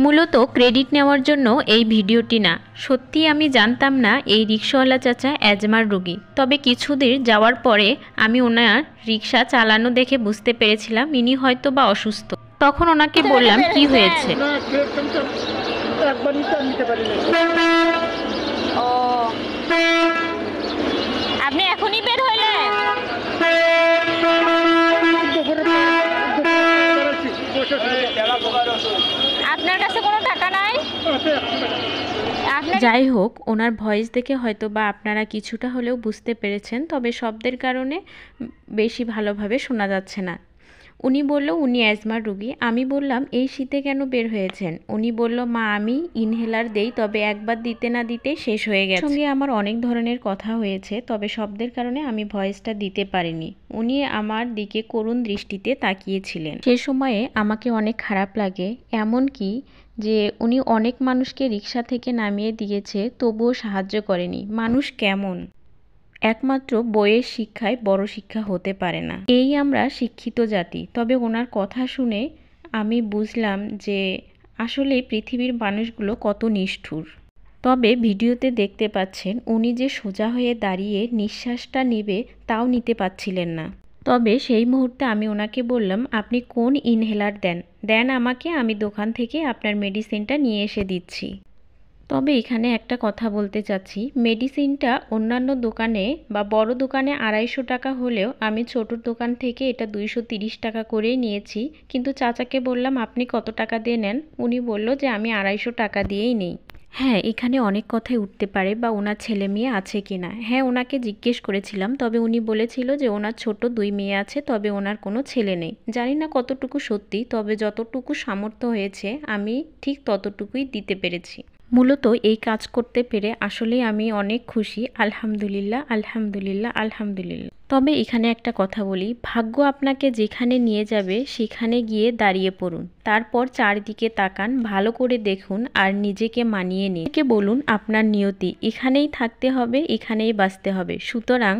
মূলত ক্রেডিট নেওয়ার জন্য এই ভিডিওটি না, সত্যি আমি জানতাম না এই রিক্সাওয়ালা চাচা অ্যাজমার রোগী। তবে কিছুদিন যাওয়ার পরে আমি ওনার রিক্সা চালানো দেখে বুঝতে পেরেছিলাম ইনি হয়তো বা অসুস্থ। তখন ওনাকে বললাম কি হয়েছে। ও, আপনি এখনই বের হইলেন? আপনার কাছে কোনো টাকা নাই? যাই হোক, ওনার ভয়েস দেখে হয়তো বা আপনারা কিছুটা হলেও বুঝতে পেরেছেন, তবে শব্দের কারণে বেশি ভালোভাবে শোনা যাচ্ছে না। উনি বলল উনি অ্যাজমার রোগী। আমি বললাম এই শীতে কেন বের হয়েছেন? উনি বলল মা আমি ইনহেলার দেই, তবে একবার দিতে না দিতে শেষ হয়ে গেছে। সঙ্গে আমার অনেক ধরনের কথা হয়েছে, তবে শব্দের কারণে আমি ভয়েসটা দিতে পারিনি। উনি আমার দিকে করুণ দৃষ্টিতে তাকিয়েছিলেন। সে সময়ে আমাকে অনেক খারাপ লাগে, এমন কি যে উনি অনেক মানুষকে রিক্সা থেকে নামিয়ে দিয়েছে, তবুও সাহায্য করেনি। মানুষ কেমন! একমাত্র বইয়ের শিক্ষায় বড় শিক্ষা হতে পারে না, এই আমরা শিক্ষিত জাতি। তবে ওনার কথা শুনে আমি বুঝলাম যে আসলে পৃথিবীর মানুষগুলো কত নিষ্ঠুর। তবে ভিডিওতে দেখতে পাচ্ছেন উনি যে সোজা হয়ে দাঁড়িয়ে নিঃশ্বাসটা নেবে তাও নিতে পারছিলেন না। তবে সেই মুহূর্তে আমি ওনাকে বললাম আপনি কোন ইনহেলার দেন আমাকে, আমি দোকান থেকে আপনার মেডিসিনটা নিয়ে এসে দিচ্ছি। তবে এখানে একটা কথা বলতে চাচ্ছি, মেডিসিনটা অন্যান্য দোকানে বা বড় দোকানে 250 টাকা হলেও আমি ছোট দোকান থেকে এটা 230 টাকা করেই নিয়েছি। কিন্তু চাচাকে বললাম আপনি কত টাকা দিয়ে নেন? উনি বলল যে আমি 250 টাকা দিয়েই নেই। হ্যাঁ, এখানে অনেক কথাই উঠতে পারে বা ওনার ছেলে মেয়ে আছে কিনা। হ্যাঁ, ওনাকে জিজ্ঞেস করেছিলাম, তবে উনি বলেছিল যে ওনার ছোট 2 মেয়ে আছে, তবে ওনার কোনো ছেলে নেই। জানি না কতটুকু সত্যি, তবে যতটুকু সামর্থ্য হয়েছে আমি ঠিক ততটুকুই দিতে পেরেছি। মূলত এই কাজ করতে পেরে আসলেই আমি অনেক খুশি। আলহামদুলিল্লাহ, আলহামদুলিল্লাহ, আলহামদুলিল্লাহ। তবে এখানে একটা কথা বলি, ভাগ্য আপনাকে যেখানে নিয়ে যাবে সেখানে গিয়ে দাঁড়িয়ে পড়ুন। তারপর চারদিকে তাকান, ভালো করে দেখুন আর নিজেকে মানিয়ে নিন। কে বলুন আপনার নিয়তি এখানেই থাকতে হবে, এখানেই বাঁচতে হবে। সুতরাং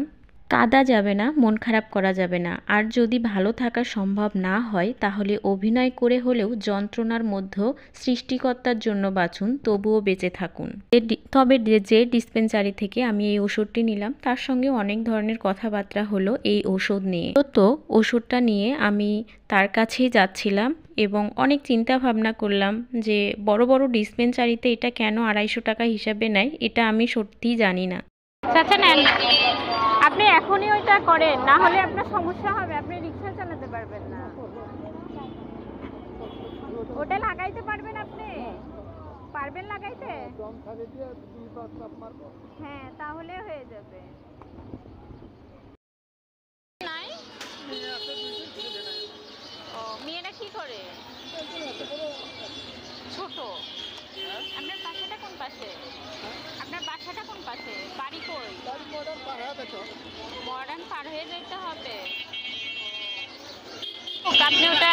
কাঁদা যাবে না, মন খারাপ করা যাবে না। আর যদি ভালো থাকা সম্ভব না হয় তাহলে অভিনয় করে হলেও যন্ত্রণার মধ্যে সৃষ্টিকর্তার জন্য বাঁচুন, তবুও বেঁচে থাকুন। তবে যে ডিসপেন্সারি থেকে আমি এই ওষুধটি নিলাম তার সঙ্গে অনেক ধরনের কথাবার্তা হলো এই ওষুধ নিয়ে। তো ওষুধটা নিয়ে আমি তার কাছেই যাচ্ছিলাম এবং অনেক চিন্তা ভাবনা করলাম যে বড় বড় ডিসপেন্সারিতে এটা কেন 250 টাকা হিসাবে নেয়, এটা আমি সত্যিই জানি না। চাচা নেন, আপনি এখনই ওইটা করেন, না হলে আপনার সমস্যা হবে, আপনি রিক্সা চালাতে পারবেন না। ওটা লাগাইতে পারবেন? আপনি পারবেন লাগাইতে? হ্যাঁ, তাহলে হয়ে যাবে। নাই ও, মেয়েরা কি করে? ছোট। আপনার বাসাটা কোন পাশে? আপনার বাসাটা কোন পাশে? বাড়ি কই? মডার্ন পার হয়ে যেতে হবে। আপনি ওটা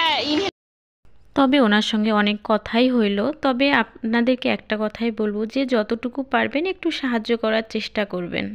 তবে ওনার সঙ্গে অনেক কথাই হইল। তবে আপনাদেরকে একটা কথাই বলবো যে যতটুকু পারবেন একটু সাহায্য করার চেষ্টা করবেন।